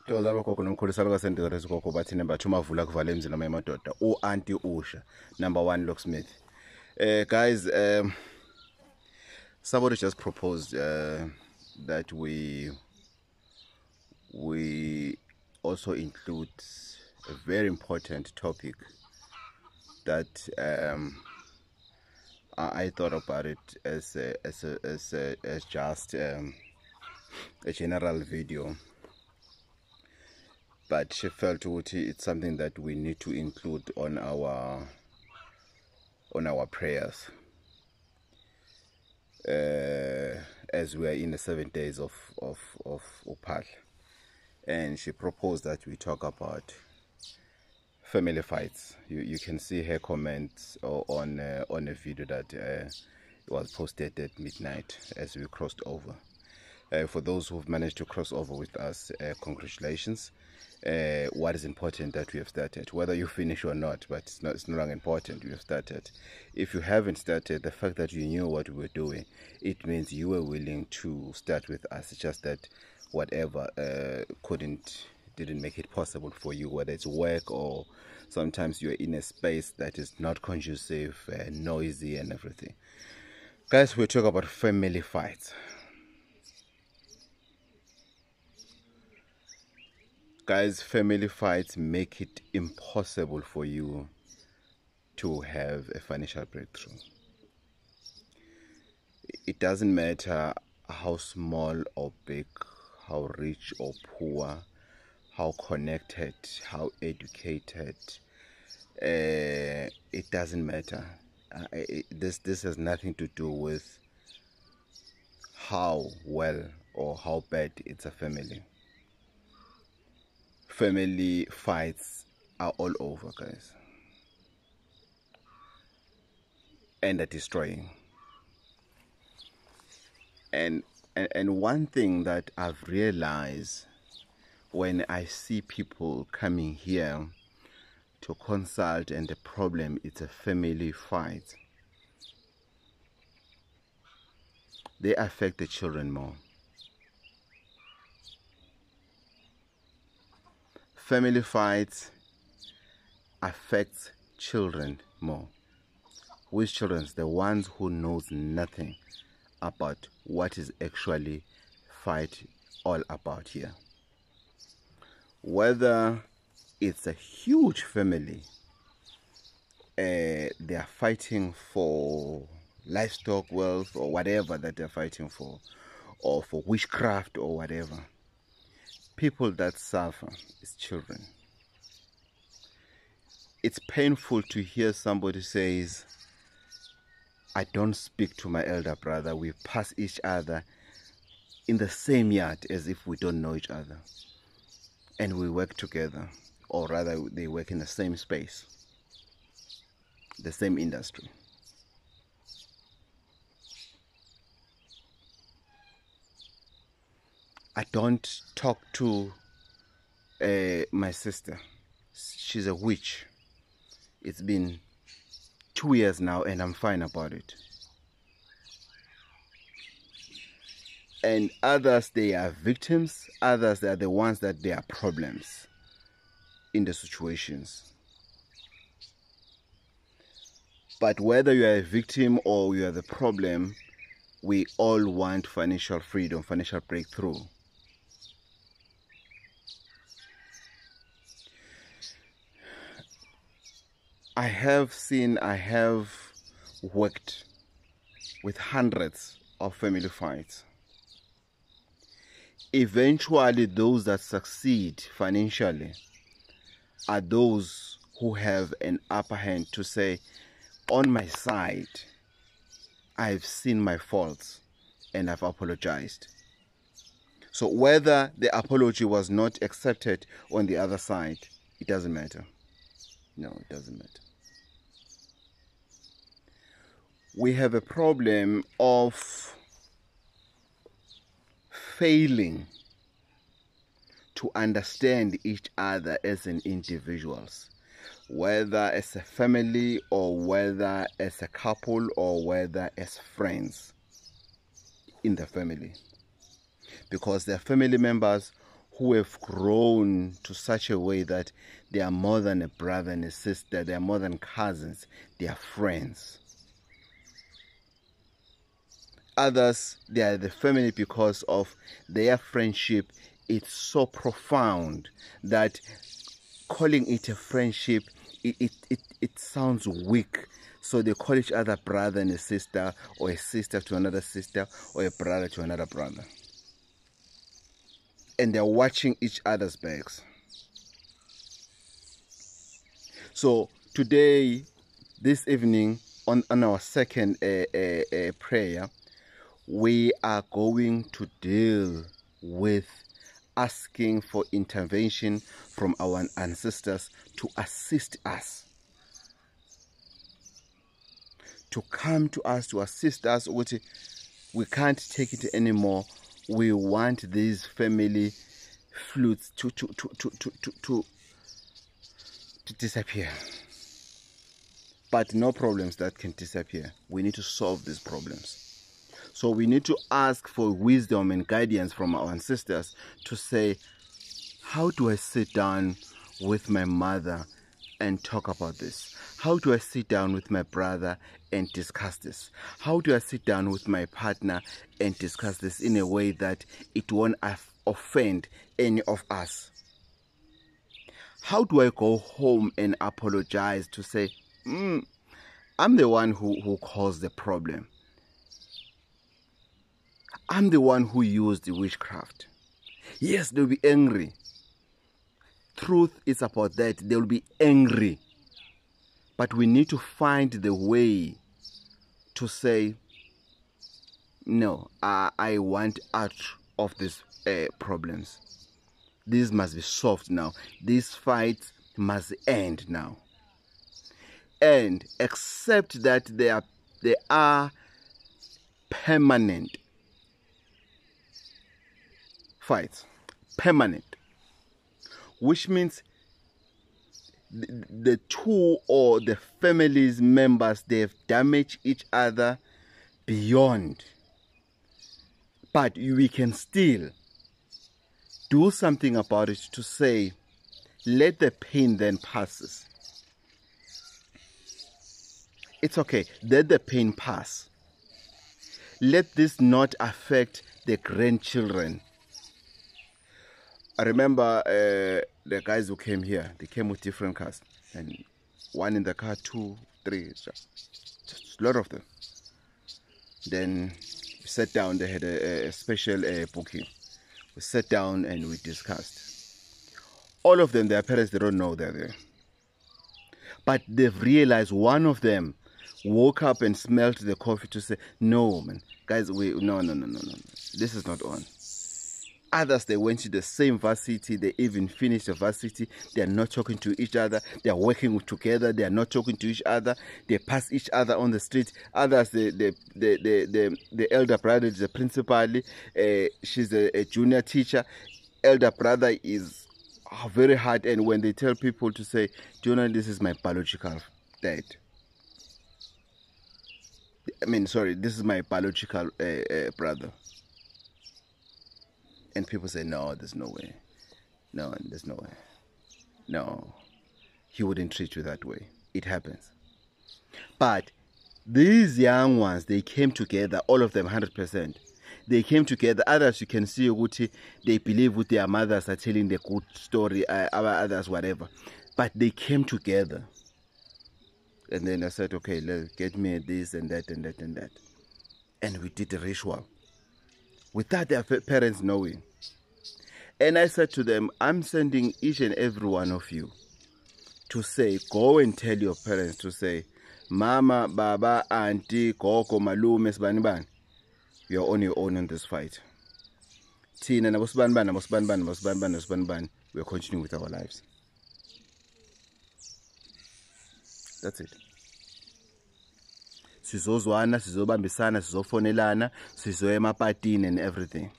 Gogo Bathini Mbatha Auntie Usha, #1 locksmith. Guys, somebody just proposed that we also include a very important topic that I thought about it as just a general video, but she felt it's something that we need to include on our prayers as we are in the 7 days of Upal. And she proposed that we talk about family fights. You can see her comments on a video that was posted at midnight as we crossed over. For those who've managed to cross over with us, congratulations. What is important that we have started, whether you finish or not, but it's no longer important. We have started. If you haven't started, the fact that you knew what we were doing, it means you were willing to start with us. It's just that whatever didn't make it possible for you, whether it's work or sometimes you're in a space that is not conducive, noisy and everything. Guys, we'll talk about family fights. Guys, family fights make it impossible for you to have a financial breakthrough. It doesn't matter how small or big, how rich or poor, how connected, how educated, it doesn't matter. This has nothing to do with how well or how bad it's a family. Family fights are all over, guys, and they're destroying. And one thing that I've realized when I see people coming here to consult and the problem it's a family fight, they affect the children more. Family fights affect children more. Which children? The ones who knows nothing about what is actually fight all about here. Whether it's a huge family, they are fighting for livestock wealth or whatever that they're fighting for, or for witchcraft or whatever. People that suffer is children. It's painful to hear somebody says, I don't speak to my elder brother. We pass each other in the same yard as if we don't know each other. And we work together, or rather they work in the same space, the same industry. I don't talk to my sister. She's a witch. It's been 2 years now and I'm fine about it. And others, they are victims. Others, they are the ones that they are problems in the situations. But whether you are a victim or you are the problem, we all want financial freedom, financial breakthrough. I have worked with hundreds of family fights. Eventually, those that succeed financially are those who have an upper hand to say, on my side, I've seen my faults and I've apologized. So whether the apology was not accepted on the other side, it doesn't matter. No, it doesn't matter. We have a problem of failing to understand each other as an individuals, whether as a family or whether as a couple or whether as friends in the family. Because there are family members who have grown to such a way that they are more than a brother and a sister, they are more than cousins, they are friends. Others, they are the family because of their friendship. It's so profound that calling it a friendship, it sounds weak. So they call each other brother and a sister, or a sister to another sister, or a brother to another brother. And they're watching each other's backs. So today, this evening, on our second prayer, we are going to deal with asking for intervention from our ancestors to assist us, to come to us, to assist us. We can't take it anymore. We want these family flutes to disappear. But no problems that can disappear. We need to solve these problems. So we need to ask for wisdom and guidance from our ancestors to say, how do I sit down with my mother and talk about this? How do I sit down with my brother and discuss this? How do I sit down with my partner and discuss this in a way that it won't offend any of us? How do I go home and apologize to say, I'm the one who caused the problem. I'm the one who used the witchcraft. Yes, they'll be angry. Truth is about that. They'll be angry. But we need to find the way to say, no, I want out of these problems. This must be solved now. This fight must end now. And accept that they are permanent fights. Permanent. Which means the two or the family's members, they have damaged each other beyond. But we can still do something about it to say, let the pain then passes. It's okay. Let the pain pass. Let this not affect the grandchildren. I remember the guys who came here, they came with different cars. And one in the car, 2, 3, just a lot of them. Then we sat down, they had a special booking. We sat down and we discussed. All of them, their parents, they don't know they're there. But they've realized one of them woke up and smelled the coffee to say, no, man, guys, no. This is not on. Others, they went to the same varsity. They even finished the varsity. They are not talking to each other. They are working together. They are not talking to each other. They pass each other on the street. Others, the elder brother is the principal. She's a junior teacher. Elder brother is very hard. And when they tell people to say, do you know, this is my biological dad. This is my biological brother. And people say, no, there's no way. No, there's no way. No, he wouldn't treat you that way. It happens. But these young ones, they came together, all of them 100%. They came together. Others, you can see, they believe what their mothers are telling the good story, others, whatever. But they came together. And then I said, okay, get me this and that and that and that. And we did a ritual without their parents knowing. And I said to them, I'm sending each and every one of you to say, go and tell your parents to say, Mama, Baba, Auntie, Gogo, Malume, Sbanban, you're on your own in this fight. Tina, we're continuing with our lives. That's it. Sizozwana, sizobambisana, sizofonelana, sizoema patini and everything.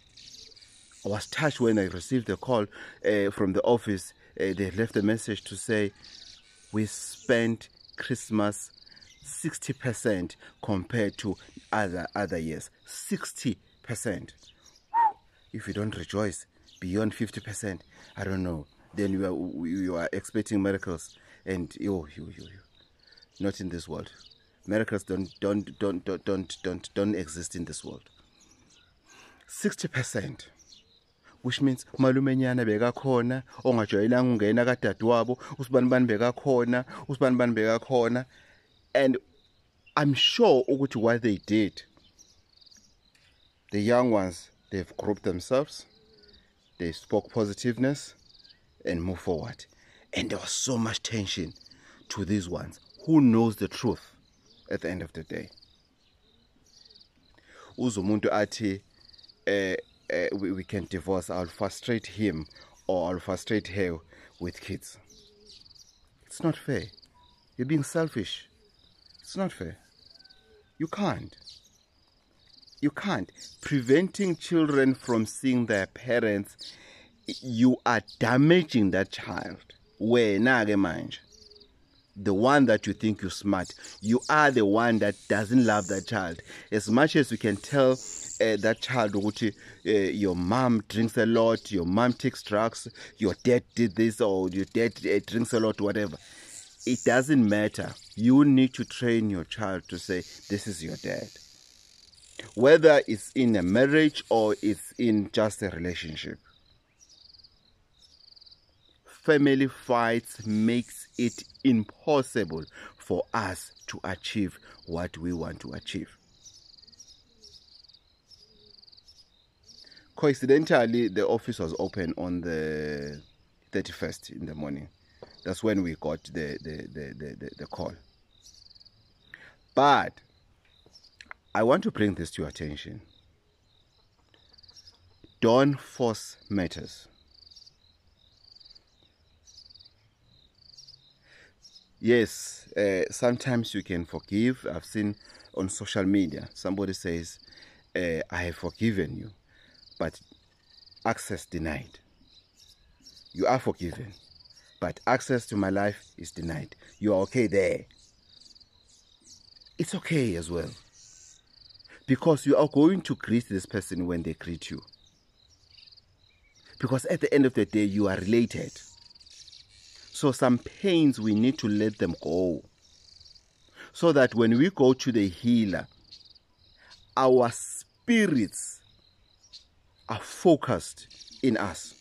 I was touched when I received the call from the office. They left a message to say, we spent Christmas 60% compared to other years. 60%. If you don't rejoice, beyond 50%, I don't know. Then you are expecting miracles, and not in this world. Miracles don't exist in this world. 60%, which means malumenyana bekakhona, ongajwayelanga ungena kadadewabo, usibanibani bekakhona, usibanibani bekakhona, and I'm sure ukuthi what they did, the young ones, they've grouped themselves, they spoke positiveness, and move forward. And there was so much tension to these ones. Who knows the truth at the end of the day? Uzumuntu ati, we can divorce, I'll frustrate him or I'll frustrate her with kids. It's not fair. You're being selfish. It's not fair. You can't. You can't. Preventing children from seeing their parents, you are damaging that child. The one that you think you're smart, you are the one that doesn't love that child. As much as you can tell that child, your mom drinks a lot, your mom takes drugs, your dad did this, or your dad drinks a lot, whatever. It doesn't matter. You need to train your child to say, this is your dad. Whether it's in a marriage or it's in just a relationship. Family fights makes it impossible for us to achieve what we want to achieve. Coincidentally, the office was open on the 31st in the morning. That's when we got the call. But I want to bring this to your attention. Don't force matters. Yes, sometimes you can forgive. I've seen on social media, somebody says, I have forgiven you, but access denied. You are forgiven, but access to my life is denied. You are okay there. It's okay as well. Because you are going to greet this person when they greet you. Because at the end of the day, you are related. So some pains, we need to let them go. So that when we go to the healer, our spirits are focused in us.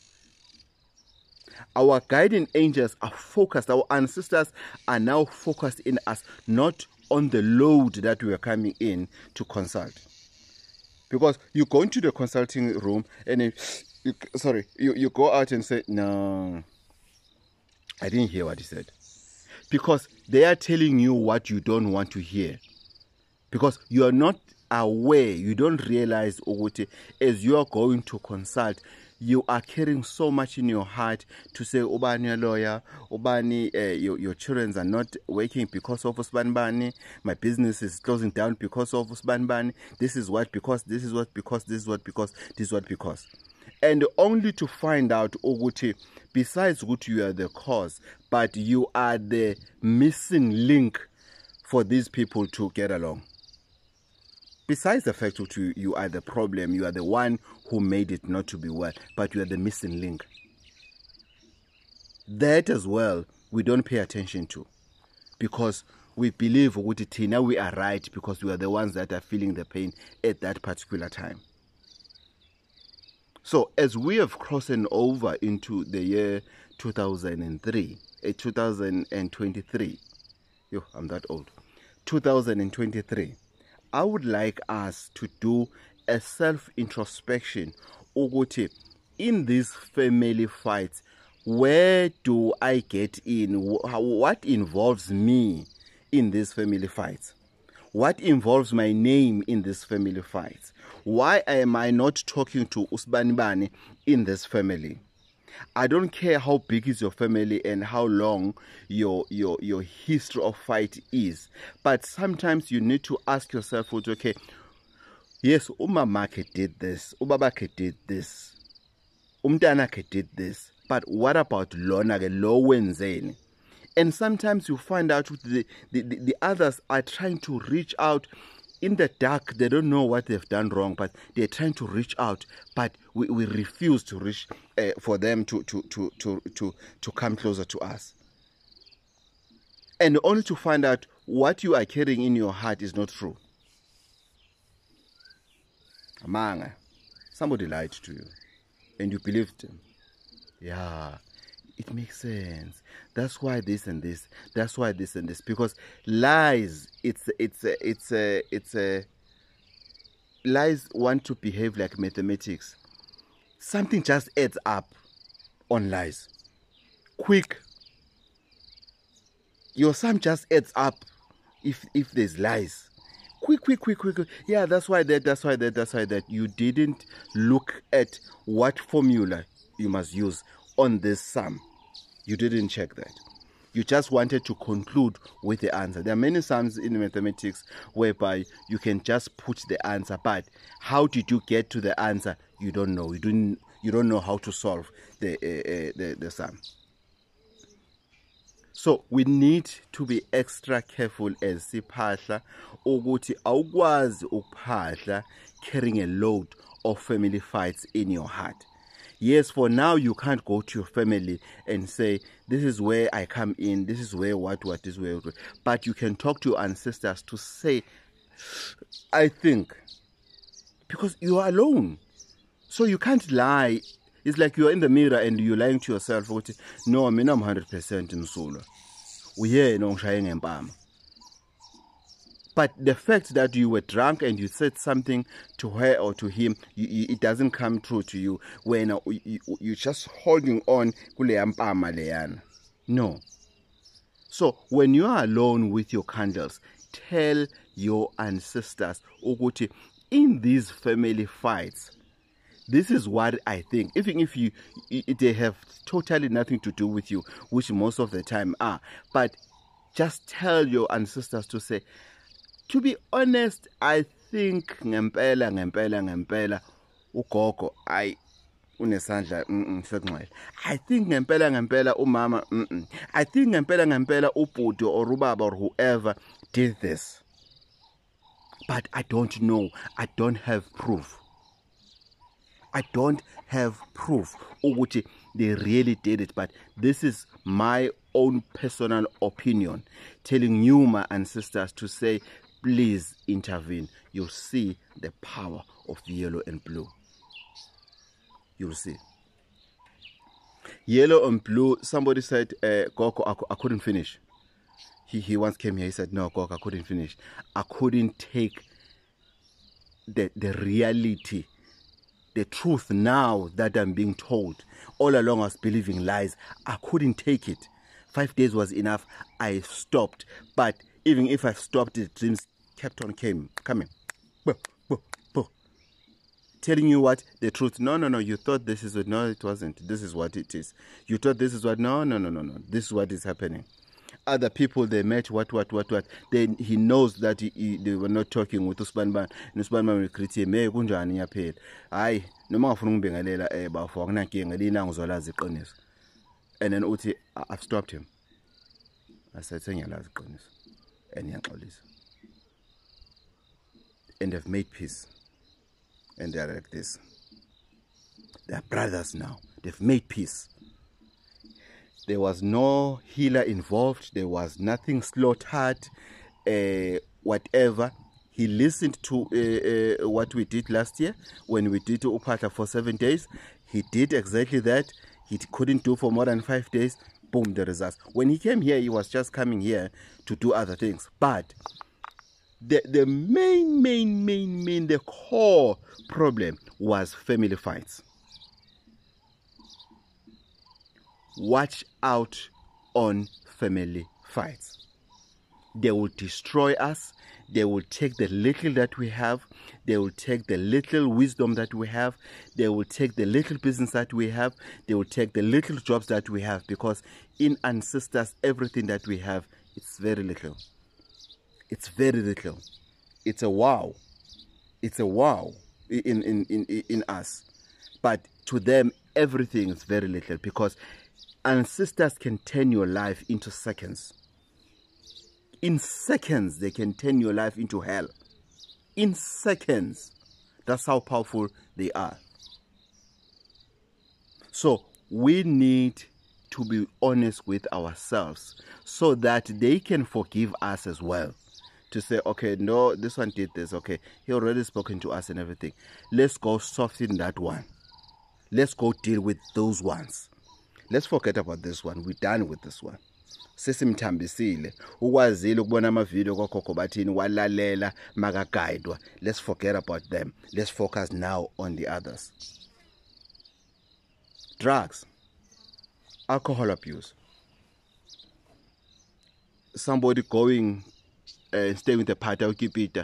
Our guiding angels are focused. Our ancestors are now focused in us, not on the load that we are coming in to consult. Because you go into the consulting room and you go out and say, no, I didn't hear what he said. Because they are telling you what you don't want to hear. Because you are not aware, you don't realize, as you are going to consult, you are carrying so much in your heart to say, Obani a lawyer, Obani, your children are not working because of Usbanbani, my business is closing down because of Usbanbani, this is what, because, this is what, because, this is what, because, this is what, because. And only to find out, besides what you are the cause, but you are the missing link for these people to get along. Besides the fact that you are the problem, you are the one who made it not to be well, but you are the missing link. That as well, we don't pay attention to. Because we believe now we are right because we are the ones that are feeling the pain at that particular time. So as we have crossed over into the year 2023, 2023, I'm that old, 2023, I would like us to do a self-introspection. In these family fights, where do I get in? What involves me in these family fights? What involves my name in this family fight? Why am I not talking to Usbanibani in this family? I don't care how big is your family and how long your history of fight is. But sometimes you need to ask yourself, okay, yes, Umamake did this, Ubabake did this, Umtanake did this, but what about Lona, Lo Wenzeni? And sometimes you find out the others are trying to reach out in the dark, they don't know what they've done wrong, but they're trying to reach out, but we refuse to reach for them to come closer to us. And only to find out what you are carrying in your heart is not true. Amanga, somebody lied to you and you believed them. Yeah, it makes sense. That's why this and this. That's why this and this. Because lies, lies want to behave like mathematics. Something just adds up on lies. Quick. Your sum just adds up if there's lies. Quick. Yeah, that's why that. You didn't look at what formula you must use on this sum. You didn't check that. You just wanted to conclude with the answer. There are many sums in mathematics whereby you can just put the answer, but how did you get to the answer? You don't know. You don't know how to solve the sum. So we need to be extra careful as siphahla ukuthi awukwazi ukuphahla carrying a load of family fights in your heart. Yes, for now you can't go to your family and say, this is where I come in, this is where what is where. But you can talk to your ancestors to say, I think, because you are alone. So you can't lie. It's like you're in the mirror and you're lying to yourself. No, I'm 100% msula. But the fact that you were drunk and you said something to her or to him, it doesn't come true to you when you're just holding on. No. So when you are alone with your candles, tell your ancestors, in these family fights, this is what I think. Even if they have totally nothing to do with you, which most of the time are, but just tell your ancestors to say, to be honest, I think ngempela ugogo unesandla sekunxele. I think ngempela umama I think ngempela ubhuti or ubaba or whoever did this. But I don't know. I don't have proof. I don't have proof ukuthi they really did it, but this is my own personal opinion, telling you, my ancestors, to say, please intervene. You'll see the power of the yellow and blue. You'll see. Yellow and blue, somebody said, Gogo, I couldn't finish. He once came here, he said, no, Gogo, I couldn't finish. I couldn't take the reality, the truth now that I'm being told. All along I was believing lies. I couldn't take it. 5 days was enough. I stopped. But even if I stopped, the dreams kept on coming. Telling you what? The truth. No. You thought this is what? No, it wasn't. This is what it is. You thought this is what? No. This is what is happening. Other people, they met what. Then he knows that they were not talking with Usbanban. And Usbanban will critique me. Kunjani yaphela. Hayi, noma ngifuna ngibingelela bafo akunankinga lina ngizolazi iqiniso. And then uthi I've stopped him. I said sengiyalazi iqiniso. And ngiyaxolisa. And they've made peace. And they're like this. They're brothers now. They've made peace. There was no healer involved. There was nothing slaughtered, whatever. He listened to what we did last year when we did Upata for 7 days. He did exactly that. He couldn't do for more than 5 days. Boom, the results. When he came here, he was just coming here to do other things. But the main, the core problem was family fights. Watch out on family fights. They will destroy us. They will take the little that we have. They will take the little wisdom that we have. They will take the little business that we have. They will take the little jobs that we have, because in ancestors, everything that we have, it's very little. It's very little. It's a wow. It's a wow in us. But to them, everything is very little, because ancestors can turn your life into seconds. In seconds, they can turn your life into hell. in seconds. That's how powerful they are. So we need to be honest with ourselves so that they can forgive us as well. To say, okay, no, this one did this. Okay, he already spoken to us and everything. Let's go soften that one. Let's go deal with those ones. Let's forget about this one. We're done with this one. Sesimthambisile ukwazile ukubona amavideo kwaGogo Bathini walalela makagaidwa. Let's forget about them. Let's focus now on the others. Drugs, alcohol abuse, somebody going and staying with the party or keep it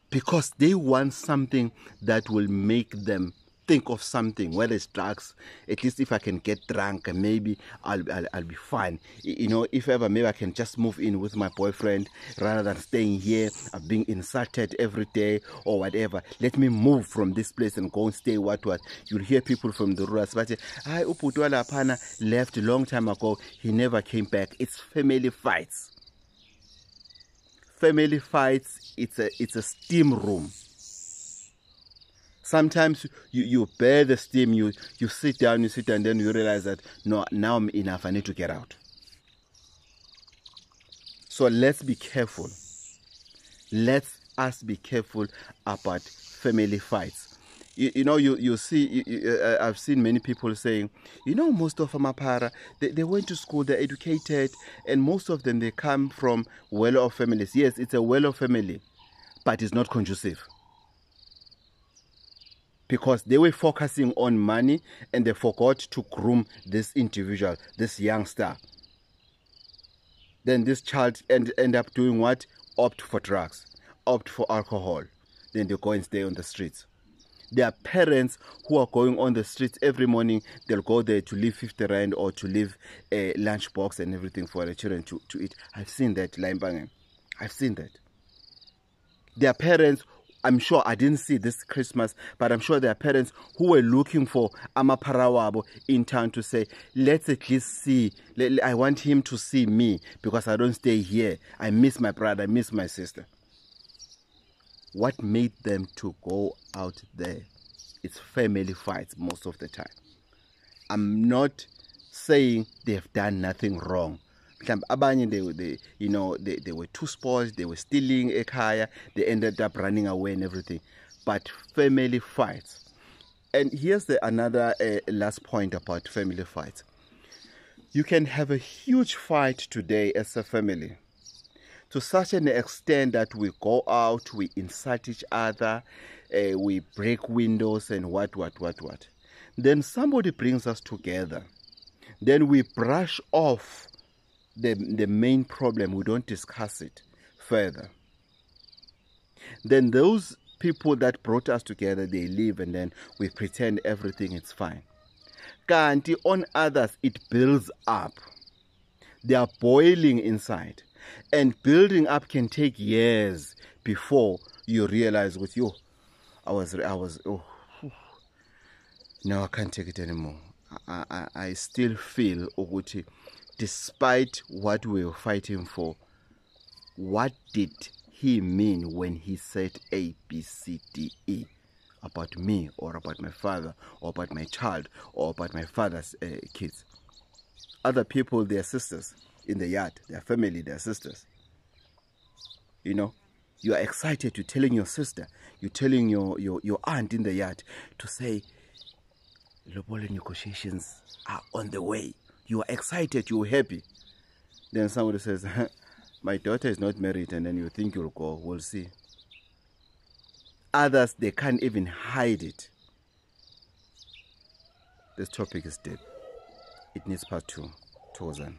because they want something that will make them think of something, whether it's drugs. At least if I can get drunk, maybe I'll be fine. You know, if ever, maybe I can just move in with my boyfriend rather than staying here. I'm being insulted every day or whatever. Let me move from this place and go and stay what. You'll hear people from the rural but I Uputwala Pana left a long time ago. He never came back. It's family fights. Family fights, it's a steam room. Sometimes you bear the steam, you sit down, and then you realize that, no, now I'm enough, I need to get out. So let's be careful. Let us be careful about family fights. You know, you see, I've seen many people saying, you know, most of Amapara, they went to school, they're educated, and most of them, they come from well-off families. Yes, it's a well-off family, but it's not conducive. Because they were focusing on money and they forgot to groom this individual, this youngster. Then this child end up doing what? Opt for drugs, opt for alcohol. Then they go and stay on the streets. There are parents who are going on the streets every morning. They'll go there to leave 50 rand or to leave a lunch box and everything for the children to eat. I've seen that, Laimbangen. I've seen that. There are parents, I'm sure I didn't see this Christmas, but I'm sure there are parents who were looking for Amaparawabo in town to say, let's at least see, I want him to see me because I don't stay here. I miss my brother, I miss my sister. What made them to go out there? It's family fights most of the time. I'm not saying they've done nothing wrong. They were too spoiled, they were stealing a car, they ended up running away and everything. But family fights. And here's another last point about family fights. You can have a huge fight today as a family, to such an extent that we go out, we insult each other, we break windows and what. Then somebody brings us together. Then we brush off the main problem. We don't discuss it further. Then those people that brought us together, they leave and then we pretend everything is fine. Kanti on others, it builds up. They are boiling inside. And building up can take years before you realize with you, no, I can't take it anymore. I still feel, Oguti, despite what we were fighting for, what did he mean when he said A, B, C, D, E about me or about my father or about my child or about my father's kids? Other people, their sisters in the yard, their family, their sisters. You know, you are excited, you're telling your sister, you're telling your aunt in the yard to say, lobola negotiations are on the way. You are excited, you're happy. Then somebody says, my daughter is not married, and then you think you'll go, we'll see. Others, they can't even hide it. This topic is deep. It needs part 2. Tozan.